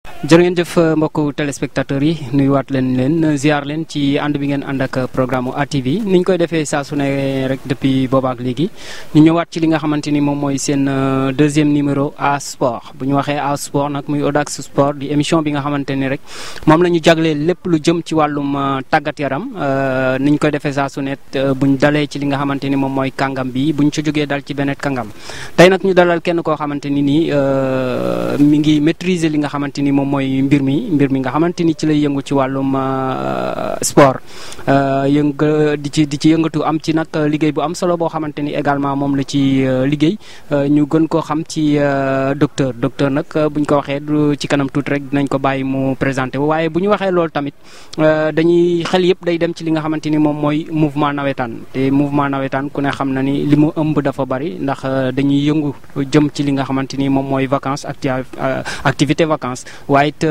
jërë ngeen jëf mbokku téléspectateurs yi nuyuwaat leen ziar leen ci ànd bi ngeen ànd ak programme ATV ni ñu koy defee saa su ne rek depuis boobaak léegi ñu ñëwaat ci li nga xamante ni moom mooy seen deuxième numéro A Sport bu ñu waxee A Sport nag muy Audax Sport di émission bi nga xamante ni rek moom la ñu jagleel lépp lu jëm ci wàllum tàggat yaram ni ñu koy defee saa su ne buñ dalee ci li nga xamante ni moom mooy kàngam bi buñ ci jógee dal ci beneen kàngam tey nag ñu dalal kenn koo xamante ni nii mi ngi maîtriser li nga xamante ni moom mooy mbir mi nga xamante ni ci lay yëngu ci wàllum sport di ci yëngatu am ci nag liggéey bu am solo boo xamante ni également moom la ci liggéey ñu gën koo xam ci docteur nag bu ñu ko waxee ci kanam tuuti rek dinañ ko bàyyi mu présenté wu waaye bu ñu waxee loolu tamit dañuy xel yëpp day dem ci li nga xamante ni moom mooy mouvement nawetaan te mouvement nawetaan ku ne xam na ni li mu ëmb dafa bari ndax dañuy yëngu jëm ci li nga xamante ni moom mooy vacances activité vacances waaye it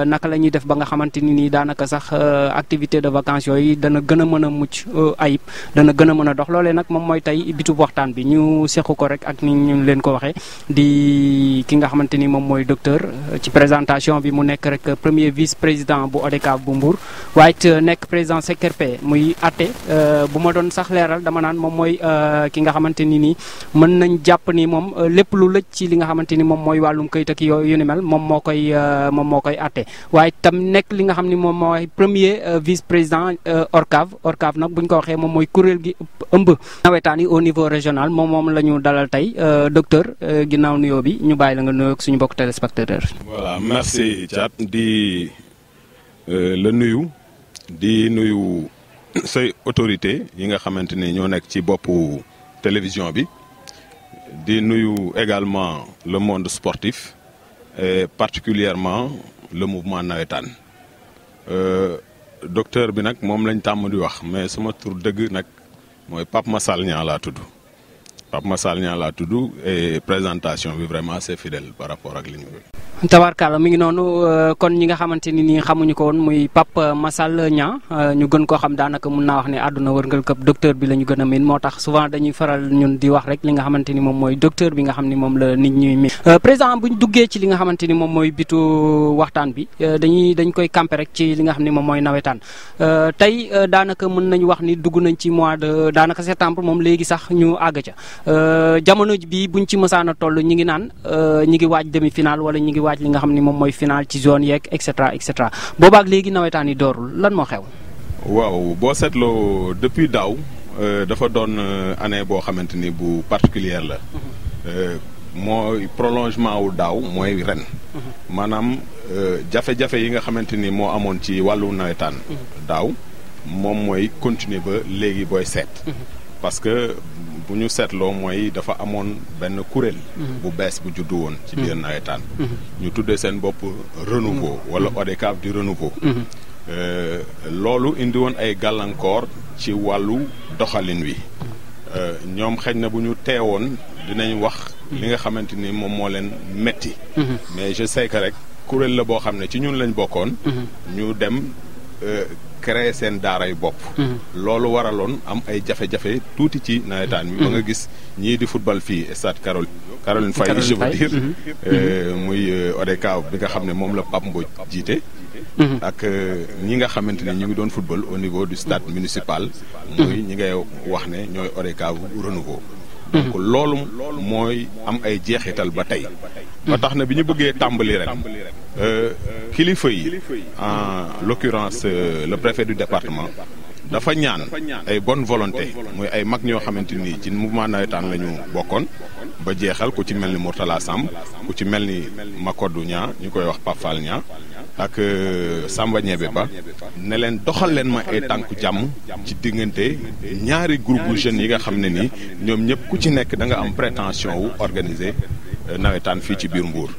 naka la ñuy def ba nga xamante ni nii daanaka sax activité de vacances yooyu dana gën a mën a mucc ayib dana gën a mën a dox loolee nag moom mooy tey bitub waxtaan bi ñu sequ ko rek ak ni ñu leen ko waxee di ki nga xamante ni moom mooy docteur ci présentation bi mu nekk rek premier vice président bu ODCAV bu Mbour waaye it nekk président CRP muy atte bu ma doon sax leeral dama naan moom mooy ki nga xamante ni nii mën nañ jàpp ni moom lépp lu lëj ci li nga xamante ni moom mooy wàllum kayit ak yu ni mel moom moo koy atte waaye tam nekk li nga xam ni moom mooy premier vice président ORCAV nag bu ñu ko waxee moom mooy kuréel gi ëmb nawetaan yi au niveau régional moom la ñu dalal tey docteur ginnaaw nuyoo bi ñu bàyyi la nga nuyoo ak suñu mbokk téléspectateur. voilà merci Thiat di la nuyu di nuyu say autorité yi nga xamante ni ñoo nekk ci boppu télévision bi di nuyu également le monde sportif et particulièrement le mouvement nawetaan docteur bi nag moom lañ tàmm di wax mais sama tur dëgg nag mooy Pape Massal Niang laa tudd et présentation bi vraiment c'est fidèle par rapport ak li ñu. tabarkalla mi ngi noonu kon ñi nga xamante ni nii xamuñu ko woon muy Pape Massal Niang ñu gën koo xam daanaka mun naa wax ne àdduna wërngal këpp docteur bi la ñu gën a miin moo tax souvent dañuy faral ñun di wax rek li nga xamante ni moom mooy docteur bi nga xam ni moom la nit ñuy miin. président bu ñu duggee ci li nga xamante ni moom mooy bitu waxtaan bi dañ koy campé rek ci li nga xam ni moom mooy nawetaan tey daanaka mën nañu wax ni dugg nañ ci mois de daanaka septembre moom léegi sax ñu àgg ca jamono bi buñ ci mësaan a toll ñi ngi naan ñi ngi waaj demi-finale wala ñi ngi waaj li nga xam ni moom mooy final ci zone yeeg et cetera boobaak léegi nawetaan yi doorul lan moo xew. waaw boo seetloo depuis daaw dafa doon année boo xamante ni bu particulière la mooy prolongement wu daaw mooy ren maanaam jafe-jafe yi nga xamante ni moo amoon ci wàllu nawetaan daaw moom mooy continuer ba léegi booy seet parce que bu ñu seetloo mooy dafa amoon benn kuréel bu bees bu juddu woon ci biir nawetaan ñu tuddee seen bopp renouveau wala ODCAV du renouveau loolu indi woon ay gàllankoor ci wàllu doxalin wi ñoom xëy na bu ñu teewoon dinañ wax li nga xamante ni moom moo leen metti mais je sais que rek kuréel la boo xam ne ci ñun lañ bokkoon ñu dem créer seen daaray bopp loolu waraloon am ay jafe-jafe tuuti ci nawetaan bi ba nga gis ñii di football fii stade Caroline Faye je veux dire muy ODCAV bi nga xam ne moom la Pape Mbodj jiite ak ñi nga xamante ne ñu ngi doon football au niveau du stade municipal muy ñi ngay wax ne ñooy ODCAV renouveau donc loolu mooy am ay jeexital ba tey ba tax na bi ñu bëggee tàmbali ren kilifa yi en l'occurrence le préfet du département dafa ñaan ay bonne volonté muy ay mag ñoo xamante ni ci mouvement nawetaan la ñu bokkoon ba jeexal ku ci mel ni Mourtala Samb ku ci mel ni Makodou Niang ñu koy wax Pape Fall Niang ak Samba Ñebe Ba ne leen doxal leen ma ay tànku jàmm ci diggante ñaari groupe jeunes yi nga xam ne ni ñoom ñëpp ku ci nekk da nga am prétention wu organiser nawetaan fii ci biir Mbour.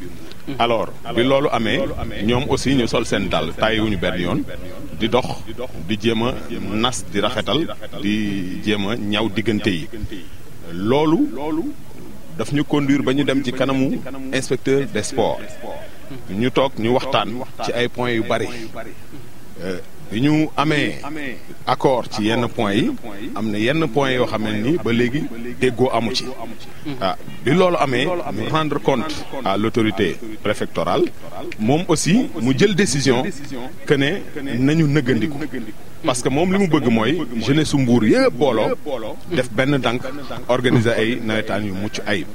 alors bi loolu amee ñoom aussi ñu sol seen dàll tàyyiwuñu benn yoon di dox di jéem a nas di rafetal di jéem a ñaw diggante yi loolu daf ñu conduire ba ñu dem ci kanamu inspecteur des sports ñu toog ñu waxtaan ci ay points yu bari ñu amee accord ci yenn points yi am na yenn points yoo xam ne ni ba léegi déggoo amu ci bi loolu amee mu rendre compte à l'autorité préfectorale moom aussi mu jël décision que ne nañu nëggandiku parce que moom li mu bëgg mooy jeunesse su Mbour yëpp booloo def benn dank organiser ay nawetaan yu mucc ayib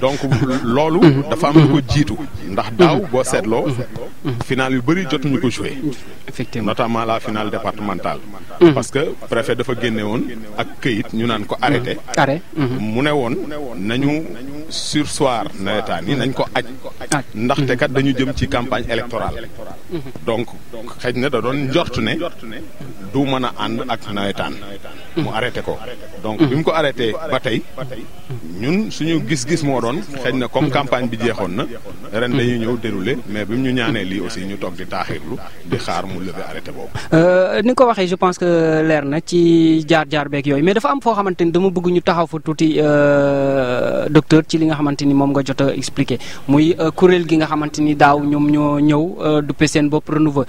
donc loolu dafa am lu ko jiitu ndax daaw boo seetloo final yu bëri jotuñu ko jouer effectivement notamment la finale départementale parce que préfet dafa génne woon ak këyit ñu naan ko arrêté mu ne woon nañu surseoir nawetaan yi nañ ko aj ndaxte kat dañu jëm ci campagne électorale donc xëy na da doon njort ne du mën a ànd ak nawetaan mu arrêté ko donc bi mu ko arrêté ba tey ñun suñu gis-gis moo doon xëy na comme campagne bi jeexoon na ren dañuy ñëw déroulé mais bi mu ñu ñaanee lii aussi ñu toog di taaxirlu di xaar mu lever arrêté boobu. ni nga ko waxee je pense que leer na ci jaar-jaar beeg yooyu mais dafa am foo xamante ni dama bëgg ñu taxaw fa tuuti docteur ci li nga xamante ni moom nga jot a expliqué muy kuréel gi nga xamante ni daaw ñoom ñoo ñëw duppe seen bopp renouveau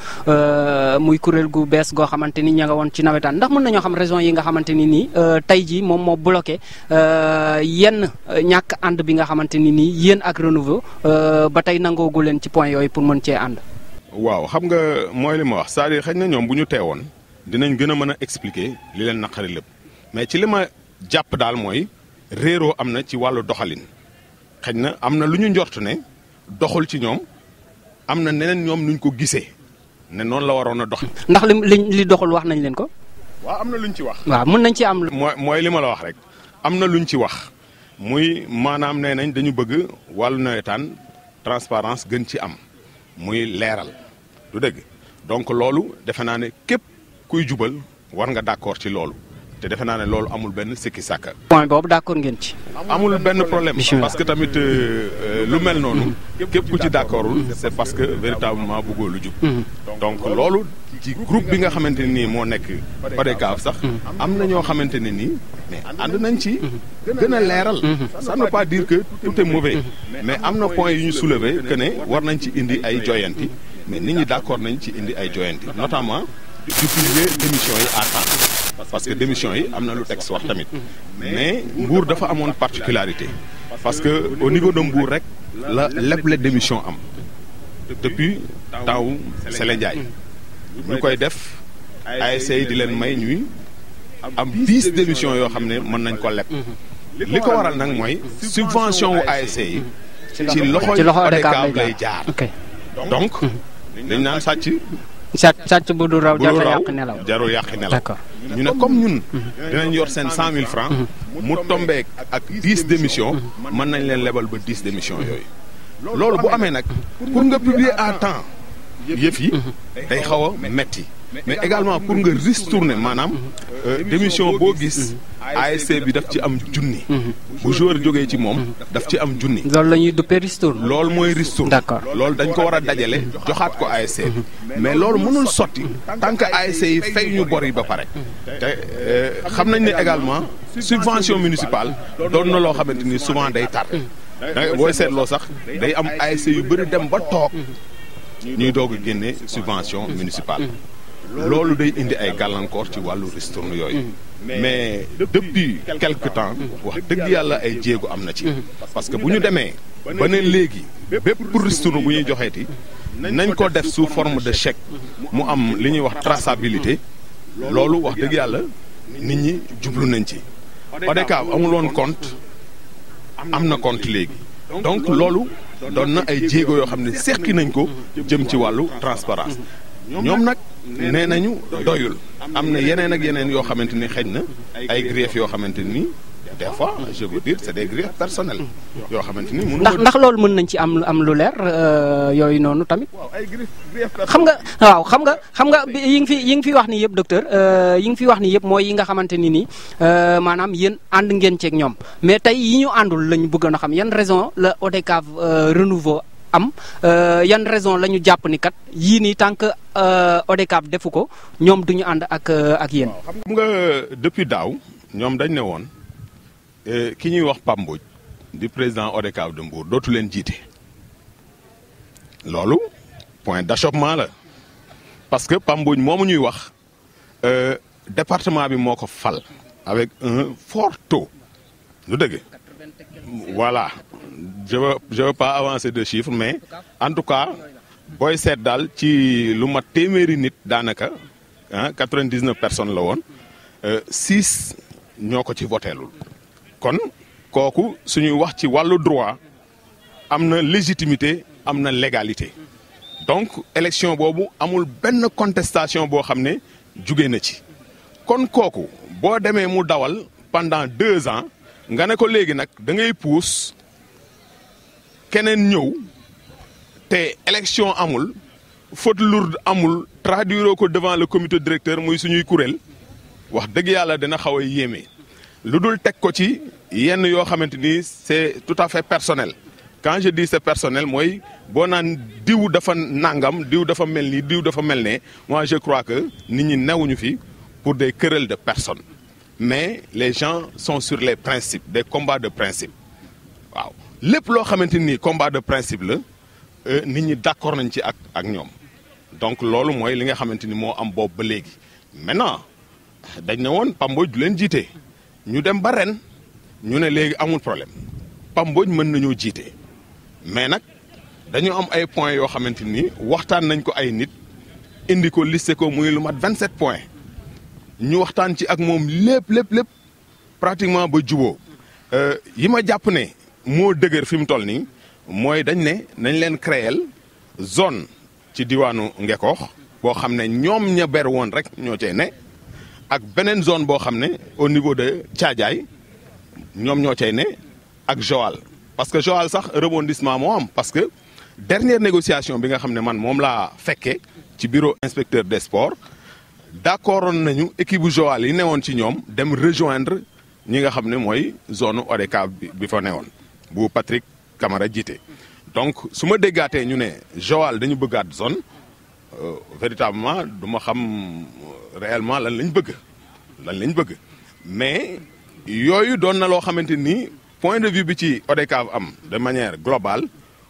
muy kuréel gu bees goo xamante ni ña nga woon ci nawetaan ndax mën nañoo xam raison yi nga xamante ni nii tey jii moom moo bloqué yenn ñàkk ànd bi nga xamante ni nii yéen ak renouveau ba tey nangoogu leen ci point yooyu pour mën cee ànd. waaw xam nga mooy li ma wax c'est-à-dire xëy na ñoom bu ñu teewoon dinañ gën a mën a expliquer li leen naqari lépp mais ci li ma jàpp daal mooy réeroo am na ci wàllu doxalin xëy na am na lu ñu njort ne doxul ci ñoom am na neneen ñoom nuñ ko gisee ne noonu la waroon a dox. ndax li doxul wax nañ leen ko. waaw am na luñ ci wax. waaw mën nañ ci am. mooy li ma la wax rek am na luñ ci wax muy maanaam nee nañ dañu bëgg wàllu nawetaan transparence gën ci am muy leeral du dëgg donc loolu defe naa ne képp kuy jubal war nga d'accord ci loolu te defe naa ne loolu amul benn sikki sàkka. point boobu d'accord ngeen ci. amul benn problème parce que tamit lu mel noonu képp ku ci d'accordul c'est parce que véritablement bëggoo lu jub donc loolu ci groupe bi nga xamante ne nii moo nekk ODCAV sax am na ñoo xamante ne nii mais ànd nañ ci gën a leeral ça ne veut pas dire que tout est mauvais mais am na point yu ñu soulever que ne war nañ ci indi ay joyanti mais nit ñi d'accord nañ ci indi ay joyanti notamment d'utiliser démission yi à temps parce que démission yi am na lu texte wax tamit mais Mbour dafa amoon particularité parce que au niveau de Mbour rek la leble démission am depuis taw Sele Ndiaye ñu koy def ASC di leen may ñuy am 10 démissions yoo xam ne mën nañ ko leb li ko waral nag mooy subvention wu ASC yi ci loxo ODCAV lay jaar donc dañ naan sàcc bu du raw jarul yàq nelaw ñu ne comme ñun dinañ yor seen 100 000 francs mu tombeek ak 10 démissions mën nañ leen lebal ba 10 démissions yooyu loolu bu amee nag pour nga publier à temps yëf yi day xaw a metti mais également pour nga ristourner maanaam démission boo gis ASC bi daf ci am junni bu joueur jógee ci moom daf ci am junni loolu la ñuy duppee ristourne loolu mooy ristourne d'accord loolu dañ ko war a dajale joxaat ko ASC bi mais loolu mënul sotti tant que ASC yi fay ñu bor yi ba pare te xam nañ ne également subvention municipale doon na loo xamante ni souvent day tar booy seetloo sax day am ASC yu bëri dem ba toog ñuy doog a génne subvention municipale loolu day indi ay gàllankoor ci wàllu ristourne yooyu mais depuis quelque temps wax dëgg yàlla ay jéego am na ci parce que bu ñu demee ba ne léegi bépp ristourne bu ñuy joxeeti nañ ko def sous forme de chèque mu am li ñuy wax traçabilité loolu wax dëgg yàlla nit ñi jublu nañ ci ODCAV amul woon compte am na compte léegi donc loolu doon na ay jéego yoo xam ne seqi nañ ko jëm ci wàllu transparence ñoom nag nee nañu doyul am na yeneen ak yeneen yoo xamante ni xëy na ay griefs yoo xamante ni des fois je veux dire c'est des griefs personnels yoo xamante ni ndax loolu mën nañ ci am lu leer yooyu noonu tamit xam nga yi ngi fi wax ni yëpp docteur yi ngi fi wax ni yëpp mooy yi nga xamante ni nii maanaam yéen ànd ngeen ceeg ñoom mais tey yi ñu àndul lañu bëggoon a xam yan raison la ODCAV renouveau am yan raison la ñu jàpp ni kat yii nii tant que ODCAV defu ko ñoom duñu ànd ak yéen. xam nga depuis daaw ñoom dañ ne woon ki ñuy wax Pape Mbodj di président ODCAV de Mbour dootu leen jiite loolu point d'achoppement la parce que Pape Mbodj moomu ñuy wax département bi moo ko fal avec un fort taux lu dëgg voilà je veux pas avancer de chiffres mais en tout cas booy seet daal ci lu mat téeméeri nit daanaka 99 personnes la woon 6 ñoo ko ci voteelul kon kooku suñuy wax ci wàllu droit am na légitimité am na légalité donc élection boobu amul benn contestation boo xam ne jugee na ci kon kooku boo demee mu dawal pendant 2 ans nga ne ko léegi nag da ngay puus keneen ñëw te élection amul faute lourde amul traduire ko devant le comité directeur muy suñuy kuréel wax dëgg yàlla dina xaw a yéeme lu dul teg ko ci yenn yoo xamante ni c'est tout à fait personnel quand je dis c'est personnel mooy boo naan diw dafa nangam diw dafa mel nii diw dafa mel ne moi je crois que nit ñi newuñu fi pour des querelles de personnes mais les gens sont sur les principes des combats de principe waaw lépp loo xamante ni combat de principe la nit ñi d'accord nañ ci ak ñoom donc loolu mooy li nga xamante ni moo am boobu ba léegi maintenant dañ ne woon Pape Mbodj du leen jiite ñu dem ba ren ñu ne léegi amul problème Pape Mbodj mën nañoo jiite mais nag dañu am ay points yoo xamante ni waxtaan nañ ko ay nit indi ko listé ko muy lu mat 27 points ñu waxtaan ci ak moom lépp pratiquement ba juboo yi ma jàpp ne moo dëgër fi mu toll nii mooy dañ ne nañ leen créer zone ci diwaanu Ngekoox boo xam ne ñoom ña ber woon rek ñoo cee ne ak beneen zone boo xam ne au niveau de Thiadiaye ñoom ñoo cay ne ak Joal parce que Joal sax rebondissement moo am parce que dernière négociation bi nga xam ne man moom laa fekkee ci bureau inspecteur des sports d'accordoon nañu équipe bu Joal yi newoon ci ñoom dem rejoindre ñi nga xam ne mooy zone ODCAV bi fa newoon bu Patrick Camara jiite donc su ma déggaatee ñu ne Joal dañu bëggaat zone véritablement du ma xam réellement lan lañ bëgg mais yooyu doon na loo xamante ni point de vue bi ci ODCAV am de manière globale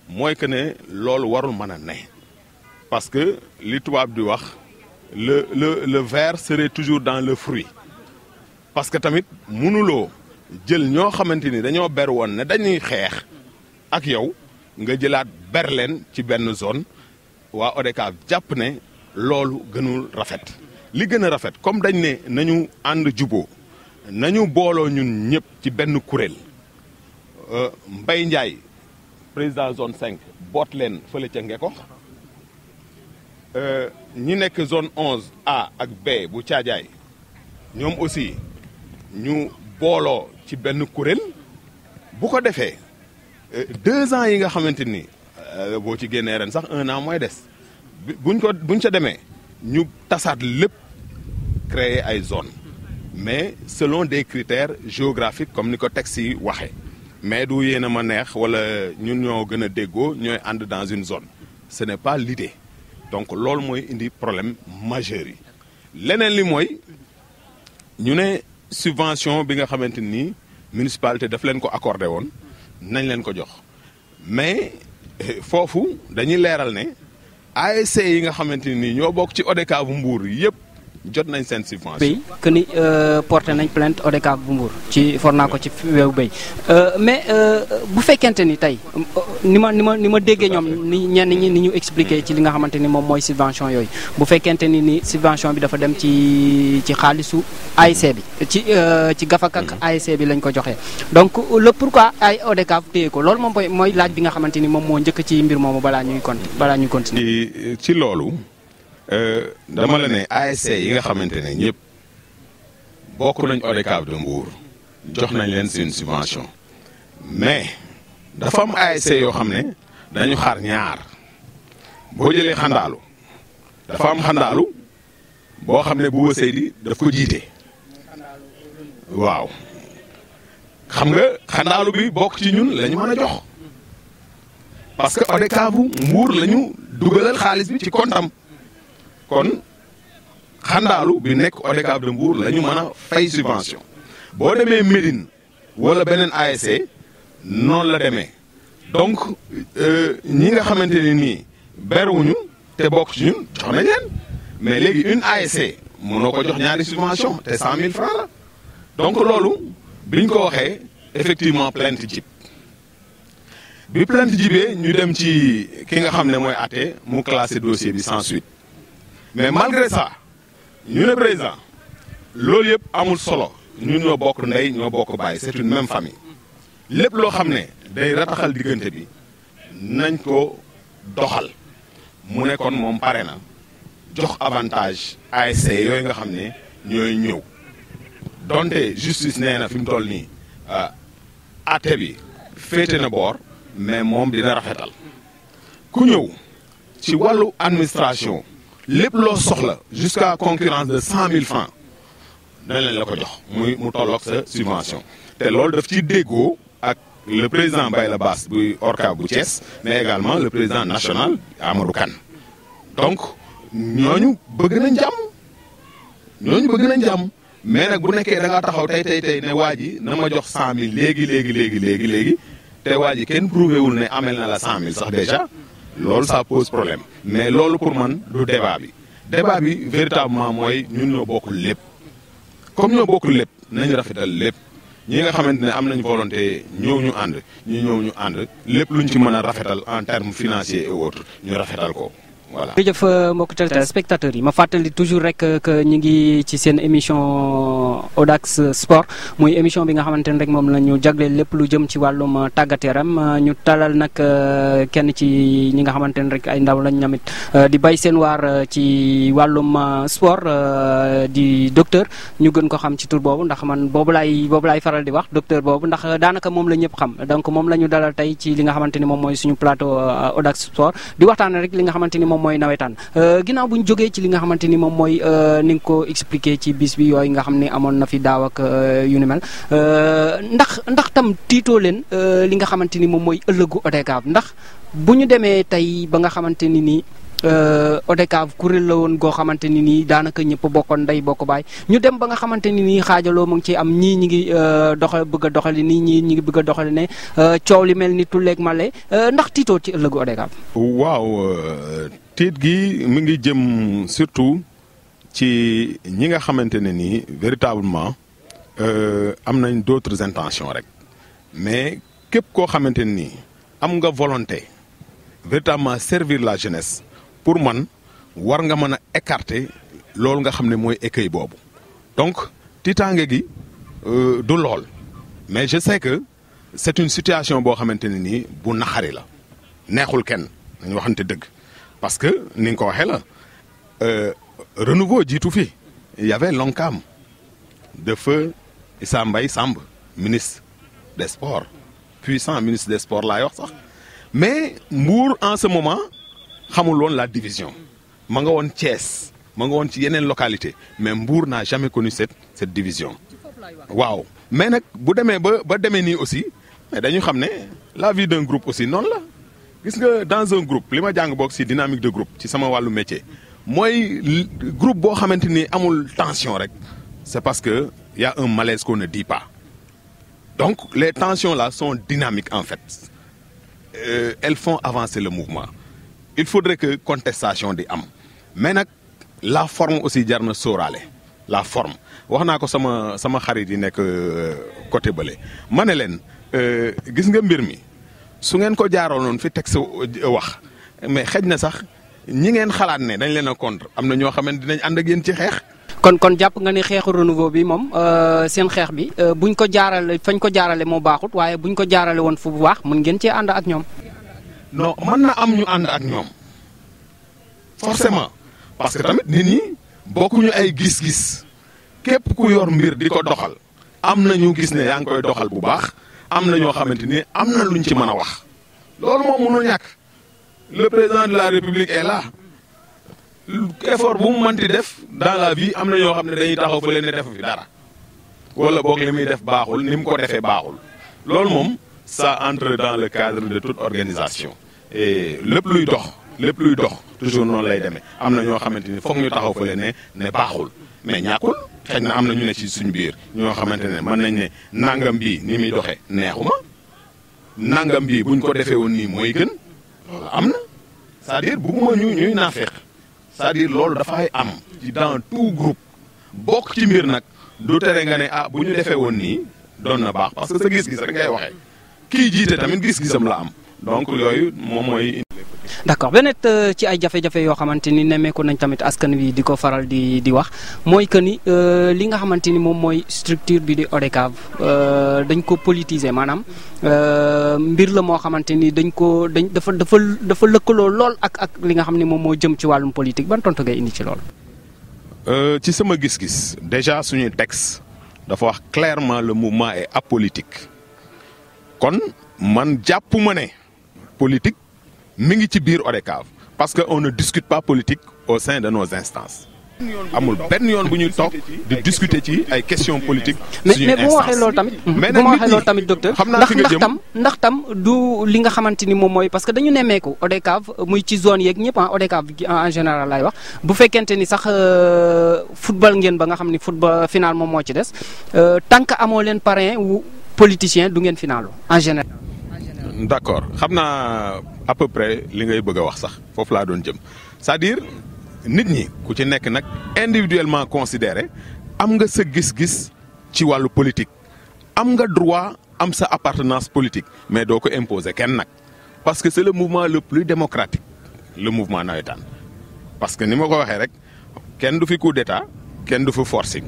mooy que ne loolu warul mën a ne parce que li tubaab di wax le ver serait toujours dans le fruit parce que tamit mënuloo jël ñoo xamante ni dañoo ber woon ne dañuy xeex ak yow nga jëlaat ber leen ci benn zone waa ODCAV jàpp ne loolu gënul rafet li gën a rafet comme dañ ne nañu ànd juboo nañu booloo ñun ñëpp ci benn kuréel Mbaye Ndiaye président zone 5 boot leen fële ca Ngeko ñi nekk zone 11A ak B bu Thiadiaye ñoom aussi ñu booloo ci benn kuréel bu ko defee 2 ans yi nga xamante ni boo ci génnee ren sax 1 an mooy des buñ ca demee ñu tasaat lépp créer ay zone mais selon des critères géographiques comme ni ko texte yi waxee mais du yéen a ma neex wala ñun ñoo gën a déggoo ñooy ànd dans une zone ce n'est pas l'idée donc loolu mooy indi problème majeur yi leneen li mooy ñu ne subvention bi nga xamante ni municipalité daf leen ko accordé woon nañ leen ko jox mais foofu dañuy leeral ne ASC yi nga xamante ni ñoo bokk ci ODCAV bu Mbour yëpp jot nañ seen subvention. béy que ni porté nañ plainte ODCAV bu Mbour ci for naa ko ci weewu béy mais bu fekkente ni tey ni ma déggee ñoom ni ñenn ñi ni ñu expliqué ci li nga xamante ni moom mooy subvention yooyu bu fekkente ni subvention bi dafa dem ci xaalisu ASC bi ci gafak ak ASC bi lañ ko joxee donc le pourquoi ay ODCAV téye ko loolu moom mooy laaj bi nga xamante ni moom moo njëkk ci mbir moomu balaa ñuy continuer. ci loolu. dama la ne ASC yi nga xamante ne ñëpp bokk nañ ODCAV de Mbour jox nañ leen seen subvention mais dafa am ASC yoo xam ne dañu xaar ñaar boo jëlee xandaalu dafa am xandaalu boo xam ne Bouba Seydi daf ko jiite waaw xam nga xandaalu bi bokk ci ñun la ñu mën a jox parce que ODCAV bu Mbour la ñu dugalal xaalis bi ci kontam kon xandaalu bi nekk ODCAV de Mbour la ñu mën a fay subvention boo demee Médine wala beneen ASC noonu la demee donc ñi nga xamante ne nii beruwuñu te bokk ci ñun jox nañ leen mais léegi une ASC mënoo ko jox ñaari subvention te 100 000 francs la donc loolu biñ ko waxee effectivement plainte jib bi plainte jibee ñu dem ci ki nga xam ne mooy àtte mu classé dossier bi sans suite mais malgré ça ñu ne président loolu yëpp amul solo ñun ñoo bokk ndey ñoo bokk baay c'est une même famille lépp loo xam ne day rataxal diggante bi nañ ko doxal mu ne kon moom pare na jox avantage ASC yooyu nga xam ne ñooy ñëw donte justice nee na fi mu toll nii àtte bi féete na boor mais moom dina rafetal ku ñëw ci wàllu administration lépp loo soxla jusqu'à concurrence de 100 000 francs dañ leen la ko jox mu tolloog sa subvention te loolu daf ci déggoo ak le président Bayla Bass bu ORCAV bu Thiès mais également le président national Amadou Kane donc ñooñu bëgg nañ jàmm mais nag bu nekkee da ngaa taxaw tey ne waa ji na ma jox 100 000 léegi te waa ji kenn prouvé wul ne amel na la 100 000 sax déjà loolu ça pose problème mais loolu pour man du débat bi véritablement mooy ñun ñoo bokkul lépp comme ñoo bokkul lépp nañu rafetal lépp ñi nga xamante ne am nañ volonté ñëw ñu ànd lépp luñ ci mën a rafetal en termes financiers et autres ñu rafetal ko voilà. jërëjëf mbokk téléspectateurs yi ma fàttali toujours rek que ñu ngi ci seen émission Audax Sport muy émission bi nga xamante ne rek moom la ñu jagleel lépp lu jëm ci wàllum tàggat yaram ñu talal nag kenn ci ñi nga xamante ne rek ay ndaw lañ ñamit di bay seen waar ci wàllum sport di docteur ñu gën ko xam ci tur boobu ndax man boobu laay faral di wax docteur boobu ndax daanaka moom la ñëpp xam donc moom la ñu dalal tey ci li nga xamante ni moom mooy suñu plateau Audax Sport di waxtaan rek li nga xamante ni moom mooy nawetaan ginnaaw bu ñu jógee ci li nga xamante ni moom mooy ni nga ko expliqué ci bis bi yooyu nga xam ne amoon na fi daaw ak yu ni mel ndax tam tiitoo leen li nga xamante ni moom mooy ëllëgu ODCAV ndax bu ñu demee tey ba nga xamante ni nii ODCAV kuréel la woon goo xamante ni nii daanaka ñëpp bokkoon ndey bokk baay ñu dem ba nga xamante ni nii xaajaloo mu ngi ci am ñii ñi ngi bëgg a doxali nii ñii ñi ngi bëgg a doxali ne coow li mel ni tulleeg male ndax tiitoo ci ëllëgu ODCAV. waaw tiit gi mi ngi jëm surtout ci ñi nga xamante ne nii véritablement am nañ d'autres intentions rek mais képp koo xamante ne nii am nga volonté véritablement servir la jeunesse. pour man war nga mën a écarter loolu nga xam ne mooy écueil boobu donc tiitaange gi du lool mais je sais que c'est une situation boo xamante ne nii bu naxari la neexul kenn dañu waxante dëgg parce que ni nga ko waxee la renouveau jiitu fi il y avait l'ONCAM de feu Issa Mbaye Samb ministre des sports puissant ministre des sports laay wax sax mais Mbour en ce moment xamul woon la division ma nga woon Thiès ma nga woon ci yeneen localité mais Mbour n'a jamais connu cette division waaw mais nag bu demee ba demee nii aussi mais dañu xam ne la vie d'un groupe aussi noonu la gis nga dans un groupe li ma jàng boog ci dynamique de groupe ci sama wàllu métier mooy groupe boo xamante ni amul tension rek c'est parce que y a un malaise qu'on ne dit pas donc les tensions là sont dynamiques en fait elles font avancer le mouvement il faudrait que contestation di am mais nag la forme aussi jar na sóoraale la forme wax naa ko sama xarit yi nekk côté bële ma ne leen gis nga mbir mi su ngeen ko jaaroonoon fi teg sa wax mais xëj na sax ñi ngeen xalaat ne dañ leen a contre am na ñoo xamante dinañ ànd ak yéen ci xeex. kon jàpp nga ni xeexu renouveau bi moom seen xeex bi buñ ko jaarale fañ ko jaarale moo baaxut waaye buñ ko jaarale woon fu bu baax mën ngeen cee ànd ak ñoom. non mën na am ñu ànd ak ñoom forcément parce que tamit nit ñi bokkuñu ay gis-gis képp ku yor mbir di ko doxal am na ñu gis ne yaa ngi koy doxal bu baax am na ñoo xamante ni am na luñ ci mën a wax loolu moom mënul ñàkk le président de la république est là effort bu mu mënti def dans la vie am na ñoo xam ne dañuy taxaw fële ne defu fi dara wala boog li muy def baaxul ni mu ko defee baaxul loolu moom ça entre dans le cadre de toute organisation et lépp luy dox toujours noonu lay demee am na ñoo xamante ni foog ñu taxaw fële ne baaxul mais ñàkkul xëy na am na ñu ne ci suñ biir ñoo xamante ne mën nañ ne nangam bii ni muy doxee neexuma nangam bii buñ ko defee woon nii mooy gën loolu am na c'est-à-dire bugguma ñuy naafeq c'est-à-dire loolu dafay am ci dans tout groupe bokk ci mbir nag du tere nga ne ah bu ñu defee woon nii doon na baax parce que sa gis-gis rek ngay waxee kii jiite tamit gis-gisam la am donc yooyu moom mooy. d'accord beneen ci ay jafe-jafe yoo xamante ni nemmeeku nañ tamit askan wi di ko faral di wax mooy que ni li nga xamante ni moom mooy structure bi di ODCAV dañ ko politiser maanaam mbir la moo xamante ni dafa lëkkaloo lool ak li nga xam ne moom moo jëm ci wàllum politique ban tontu ngay indi ci loolu. ci sama gis-gis déjà suñuy texte dafa wax clairement le mouvement est apolitique kon man jàpp ma ne politique. mi ngi ci biir ODCAV parce que on ne discute pas politique au sein de nos instances amul benn yoon bu ñuy toog di discuter ci ay questions politiques. mais bu ma waxee loolu tamit. mais bu ma waxee loolu tamit docteur. xam naa fi nga jëm ndax tam du li nga xamante ni moom mooy parce que dañu nemmeeku ODCAV muy ci zone yeeg ñëpp ODCAV en général laay wax bu fekkente ni sax football ngeen ba nga xam ni football final moom moo ci des tant que amoo leen parrain wu politicien du ngeen finalu en général. d'accord xam naa à peu près li ngay bëgg a wax sax foofu laa doon jëm c'est-à-dire nit ñi ku ci nekk nag individuellement considéré am nga sa gis-gis ci wàllu politique am nga droit am sa appartenance politique mais doo ko imposer kenn nag parce que c'est le mouvement le plus démocratique le mouvement nawetaan parce que ni ma ko waxee rek kenn du fi coup d'état kenn du fi forcing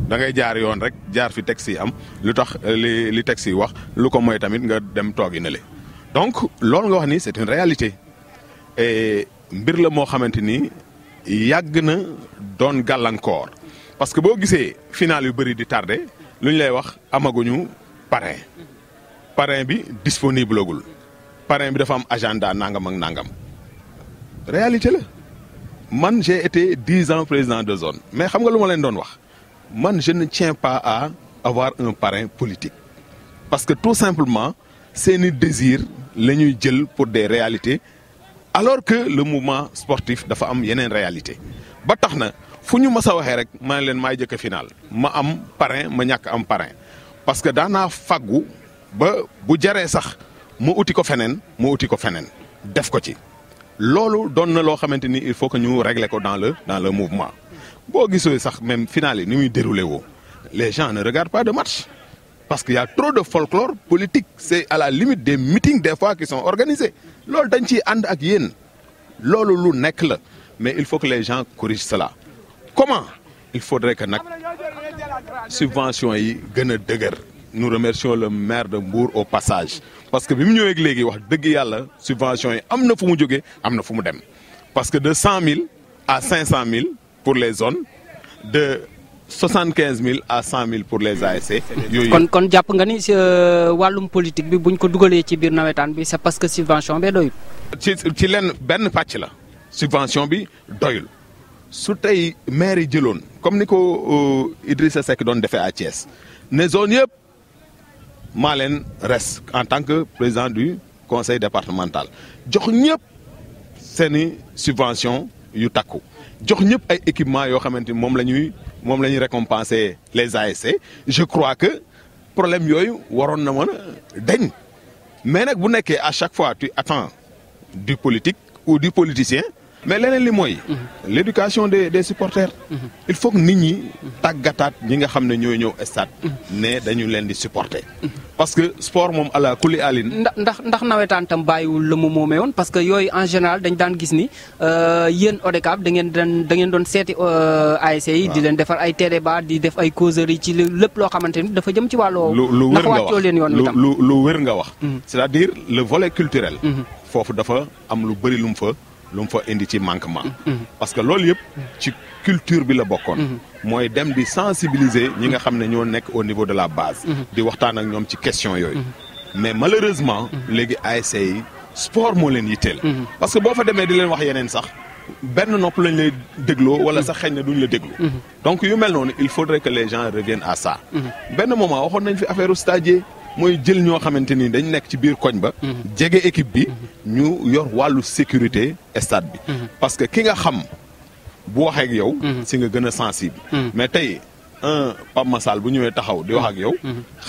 da ngay jaar yoon rek jaar fi texte yi am lu tax li texte yi wax lu ko mooy tamit nga dem toogi na le donc loolu nga wax ni c'est une réalité et mbir la moo xamante ni yàgg na doon gàllankoor parce que boo gisee final yu bëri di tardé lu ñu lay wax amaguñu parrain bi disponible agul parrain bi dafa am agenda nangam ak nangam réalité la man j'ai été 10 ans président de zone mais xam nga lu ma leen doon wax man je ne tiens pas à avoir un parrain politique parce que tout simplement seeni désir la ñuy jël pour des réalités alors que le mouvement sportif dafa am yeneen réalité ba tax na fu ñu mës a waxee rek ma ne leen maay jëkk final ma am parrain ma ñàkk am parrain parce que daanaa faggu ba bu jaree sax ma uti ko feneen def ko ci loolu doon na loo xamante ni il faut que ñu régler ko dans le mouvement boo gisoo sax même final yi ni muy déroulé woo les gens ne regardent pas de match parce qu'il y a trop de folklore politique c'est à la limite des meetings des fois qui sont organisés loolu dañ ciy ànd ak yéen loolu lu nekk la mais il faut que les gens corrigent cela comment il faudrait que nag subventions yi gën a dëgër nous remercions le maire de Mbour au passage parce que bi mu ñëwee léegi wax dëgg yàlla subventions yi am na fu mu jógee am na fu mu dem parce que de 100 000 à 500 000 pour les zones de 75 000 à 100 000 pour les ASC. yooyu kon jàpp nga ni wàllum politique bi buñ ko dugalee ci biir nawetaan bi c'est parce que subvention bi doyul. ci leen benn pàcc la subvention bi doyul su tey maire yi jëloon comme ni ko Idrissa Seck doon defee à Thiès ne zone yëpp maa leen res en tant que président du conseil départemental jox ñëpp seeni subvention yu takku jox ñëpp ay équipements yoo xamante ni moom la ñuy récompenser les ASC je crois que problème yooyu waroon na mën a dañ mais nag bu nekkee à chaque fois tu attends du politique ou du politicien mais leneen li mooy l'éducation des supporters il faut que nit ñi tàggataat ñi nga xam ne ñooy ñëw stade ne dañu leen di supporter parce que sport moom ala kulli alin ndax nawetaan tam bàyyiwul la mu moomee woon parce que yooyu en général dañ daan gis ni yéen ODCAV da ngeen doon seeti ASC yi di leen defar ay débat di def ay causeries ci lépp loo xamante ni dafa jëm ci wàllu ndax wàccoo leen yoon wi tam lu wér nga wax c'est-à-dire le volet culturel foofu dafa am lu bëri lu mu fa indi ci manquement parce que loolu yëpp ci culture bi la bokkoon mooy dem di sensibiliser ñi nga xam ne ñoo nekk au niveau de la base di waxtaan ak ñoom ci question yooyu mais malheureusement léegi ASC yi sport moo leen yitteel parce que boo fa demee di leen wax yeneen sax benn nopp lañ lay dégloo wala sax xëy na duñ la déglu donc yu mel noonu il faudrait que les gens reviennent à ça benn moment waxoon nañ fi affaire u stadier mooy jël ñoo xamante ni dañ nekk ci biir koñ ba jege équipe bi ñu yor wàllu sécurité stade bi parce que ki nga xam bu waxee ak yow si nga gën a sensible mais tey un Pape Massal bu ñëwee taxaw di wax ak yow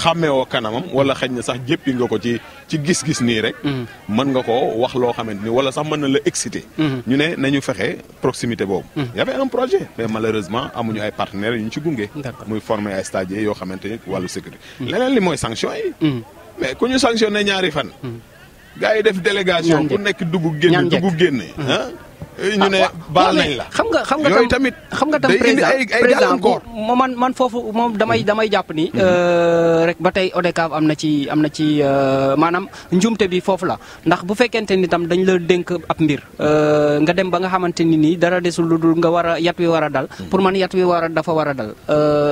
xàmmeewoo kanamam wala xëy na sax jéppi nga ko ci gis-gis nii rek mën nga ko wax loo xamante ni wala sax mën na la exciter ñu ne nañu fexe proximité boobu y avait un projet mais malheureusement amuñu ay partenaires yu ñu ci gunge muy former ay stagiaires yoo xamante ni wàllu sécurité leneen li mooy sanction yi mais ku ñu sanctionné ñaari fan gars yi def délégation ku nekk dugg génne ñu ne baal nañ la xam nga yooyu tamit xam nga tam président man foofu moom damay jàpp ni rek ba tey ODCAV am na ci maanaam njumte bi foofu la ndax bu fekkente ni tam dañ la dénk ab mbir nga dem ba nga xamante ni nii dara desul lu dul nga war a yat wi war a dal pour man yat wi dafa war a dal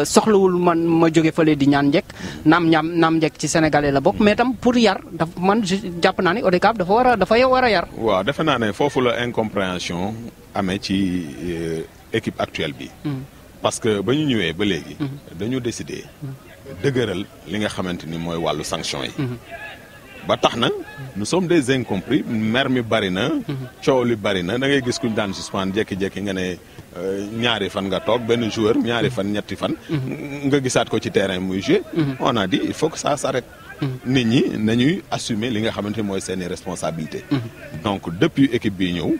soxlawul man ma jóge fële di ñaan njëkk naam njëkk ci sénégalais la bokk mais tam pour yar daf man jàpp naa ni ODCAV dafa war a yar. waaw defe naa ne foofu la incompréhension amee ci équipe actuelle bi parce que ba ñu ñëwee ba léegi dañu décider dëgëral li nga xamante ni mooy wàllu sanction yi ba tax na nous sommes des incompris mer mi bari na coow li bari na da ngay gis kuñ daan suspendre jékki-jékki nga ne ñaari fan nga toog benn joueur ñaari fan ñetti fan nga gisaat ko ci terrain muy jouer on a dit il faut que ça s'arrête nit ñi nañuy assumer li nga xamante ni mooy seeni responsabilité donc depuis équipe bi ñëw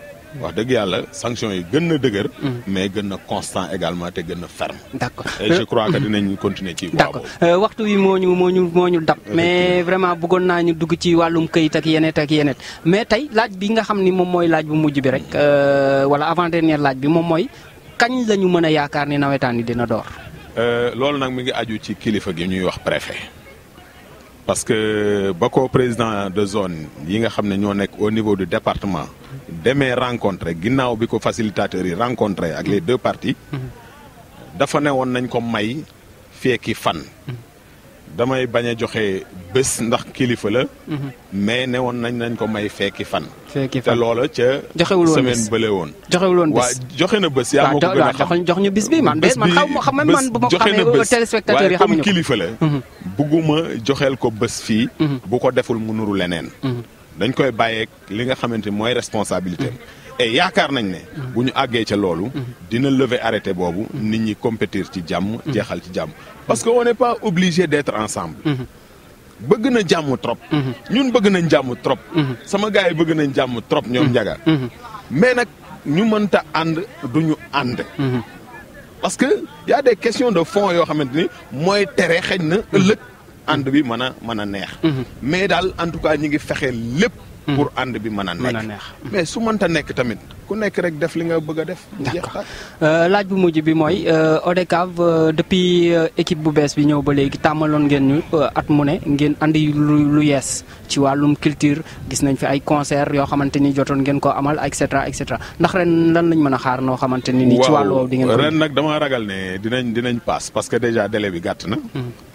wax dëgg yàlla sanction yi gën na dëgër mais gën na constant également te gën na ferme. D'accord et je crois que dinañ continuer ci d'accord waxtu wi moo ñu dab mais vraiment bëggoon naa ñu dugg ci wàllum këyit ak yeneen mais tey laaj bi nga xam ni moom mooy laaj bu mujj bi rek wala avant dernière laaj bi moom mooy kañ la ñu mën a yaakaar ni nawetaan yi dina door. loolu nag mi ngi aju ci kilifa gi ñuy wax préfet parce que ba ko président de zone yi nga xam ne ñoo nekk au niveau du département demee rencontré ginnaaw bi ko facilitateurs yi rencontré ak les deux parties dafa ne woon nañ ko may fekki fan damay bañ a joxe bés ndax kilifa la mais ne woon nañ ko may fekki fan te loola ca semaine bële woon joxewul woon bés waa joxe na bés yaa moo ko gën a xam jox ñu bis bi man bés man xam man bu ma ko xamee téléspectateurs yi xamuñu comme kilifa la bugguma joxeel ko bés fii bu ko deful mu nuru leneen dañ koy bàyyeeg li nga xamante mooy responsabilité et yaakaar nañ ne bu ñu àggee ca loolu dina lever arrêté boobu nit ñi compétir ci jàmm jeexal ci jàmm parce que on n'est pas obligé d'être ensemble bëgg na jàmm trop ñun bëgg nañ jàmm trop sama gars yi bëgg nañ jàmm trop ñoom njaga mais nag ñu mënta ànd duñu ànd parce que y a des questions de fond yoo xamante ni mooy tere xëy na ëllëg ànd bi mën a neex mais daal en tout cas ñi ngi fexe lépp pour ànd bi mën a nekk mais su mënta nekk tamit ku nekk rek def li nga bëgg a def d'accord laaj bu mujj bi mooy ODCAV depuis équipe bu bees bi ñëw ba léegi tàmmaloon ngeen ñu at mu ne ngeen andi lu yees ci wàllum culture gis nañ fi ay concert yoo xamante ni jotoon ngeen ko amal et cetera ndax ren lan lañ mën a xaar noo xamante ni ci wàllu woowu di ngeen ren nag dama ragal ne dinañ passe parce que déjà délai bi gàtt na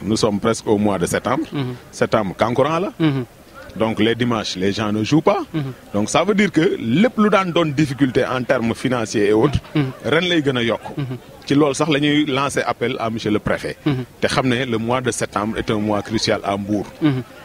nous sommes presque au mois de septembre septembre kankuran la donc les dimanches les gens ne jouent pas donc ça veut dire que lépp lu daan doon difficulté en termes financiers et autres ren lay gën a yokk ci loolu sax la ñuy lancer appel à monsieur le préfet te xam ne le mois de septembre est un mois crucial à Mbour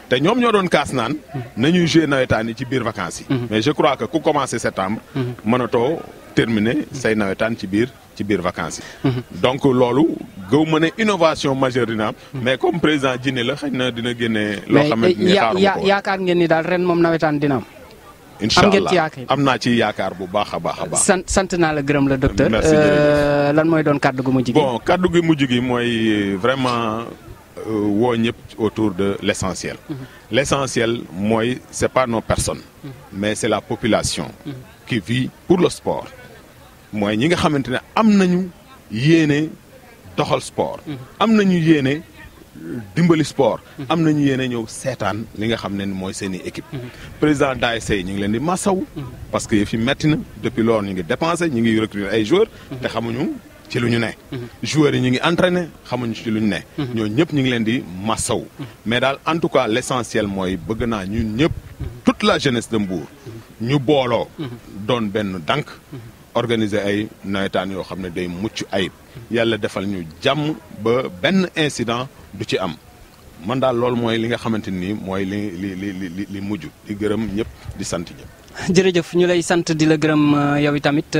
te ñoom ñoo doon kaas naan nañuy jouer nawetaan yi ci biir vacances yi mais je crois que ku commencer septembre mënatoo terminer say nawetaan ci biir vacances yi donc loolu gëw ma ne innovation majeure dina am mais comme président Djiné la xëy na dina génne loo xamante ni xaaruma ko yaakaar ngeen ni daal ren moom nawetaan dina am incha allah am naa ci yaakaar bu baax a baax sant naa la gërëm la docteur lan mooy doon kàddu gu mujj gi bon kàddu gi mujj gi mooy vraiment woo ñëpp autour de l'essentiel l'essentiel mooy c'est pas nos personnes mais c'est la population qui vit pour le sport mooy ñi nga xamante ne am nañu yéene doxal sport am nañu yéene dimbali sport am nañu yéene ñëw seetaan li nga xam ne mooy seeni équipe président d'ASC ñu ngi leen di massaw parce que fi metti na depuis loolu ñu ngi dépensé ñu ngi recruter ay joueurs te xamuñu ci lu ñu ne joueurs yi ñu ngi entraîné xamuñu ci lu ñu ne ñoo ñëpp ñu ngi leen di massaw mais daal en tout cas l'essentiel mooy bëgg naa ñun ñëpp toute la jeunesse de Mbour ñu booloo doon benn dànk organiser ay nawetaan yoo xam ne day mucc ayib yàlla defal ñu jàmm ba benn incident du ci am man daal loolu mooy li nga xamante ni mooy li mujj di gërëm ñëpp di sant ñëpp jërëjëf ñu lay sant di la gërëm yow tamit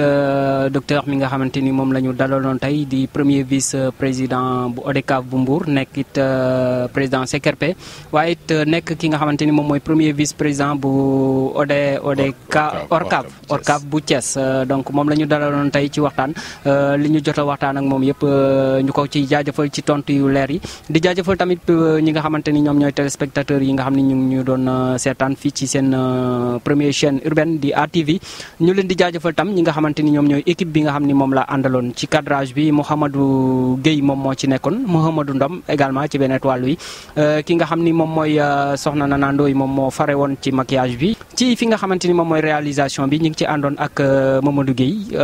docteur mi nga xamante ni moom la ñu dalaloon tey di premier vice président bu ODCAV bu Mbour nekk it président CRP waaye it nekk ki nga xamante ni moom mooy premier vice président bu ORCAV bu Thiès donc moom la ñu dalaloon tey ci waxtaan li ñu jot a waxtaan ak moom yëpp ñu ko ci jaajëfal ci tontu yu leer yi di jaajëfal tamit ñi nga xamante ni ñoom ñooy téléspectateurs yi nga xam ne ñu ngi ñu doon seetaan fii ci seen première chaîne urbaine di ATV ñu leen di jaajëfal tam ñi nga xamante ni ñoom ñooy équipe bi nga xam ni moom la àndaloon ci cadrage bi Mouhamadou Guèye moom moo ci nekkoon Mouhamadou Ndom également ci beneen wàllu yi ki nga xam ni moom mooy soxna Nana Ndoye moom moo fare woon ci maquillage bi ci fi nga xamante ni moom mooy réalisation bi ñu ngi ci àndoon ak Mamadou Guèye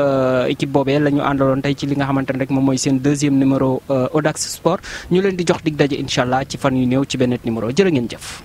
équipe boobee la ñu àndaloon tey ci li nga xamante ne rek moom mooy seen deuxième numéro Audax Sport ñu leen di jox dig daje incha allah ci fan yu néew ci beneen numéro jërë ngeen jëf